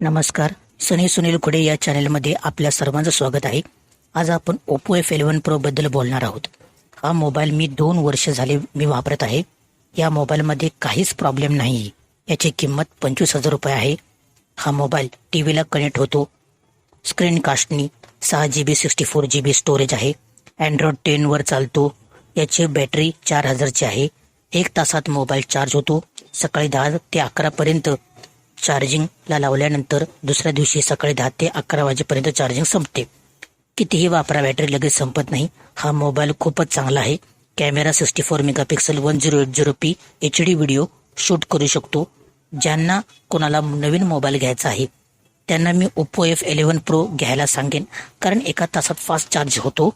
नमस्कार, सनी सुनील खुडे या चॅनलमध्ये आपल्या सर्वांचं स्वागत आहे. आज आपण ओप्पो F11 Pro बद्दल बोलणार आहोत. हा मोबाईल मी 2 वर्ष झाले वापरत आहे. या मोबाईलमध्ये काहीच प्रॉब्लेम नाही. याची किंमत 25,000 रुपये आहे. हा मोबाईल टीव्हीला कनेक्ट होतो. स्क्रीन कास्टनी 6GB 64GB स्टोरेज आहे. अँड्रॉइड 10 वर चालतो. याची बॅटरी 4000 ची आहे. 1 तासात मोबाईल चार्ज होतो. सकाळी 10 ते 11 पर्यंत चार्जिंगला लावल्यानंतर दुसऱ्या दिवशी सकाळी 10 ते 11 वाजेपर्यंत चार्जिंग संपते. कितीही वापरा, बॅटरी लगेच संपत नाही. हा मोबाईल खूपच चांगला आहे. Camera 64 megapixel 1080p HD video shoot करू शकतो. ज्यांना कोणाला नवीन मोबाईल घ्यायचा आहे त्यांना मी ओप्पो F11 Pro घ्यायला सांगेन, कारण 1 तासात फास्ट चार्ज होतो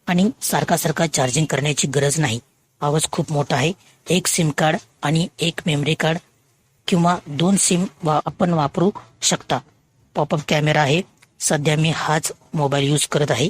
आणि सारखा चार्जिंग करण्याची गरज नाही. आवाज खूप मोठा आहे. 1 सिम कार्ड आणि 1 मेमरी कार्ड किंवा 2 सिम आपण वापरू शकता. पॉपअप कॅमेरा आहे. सध्या मी हाच मोबाईल यूज करत आहे.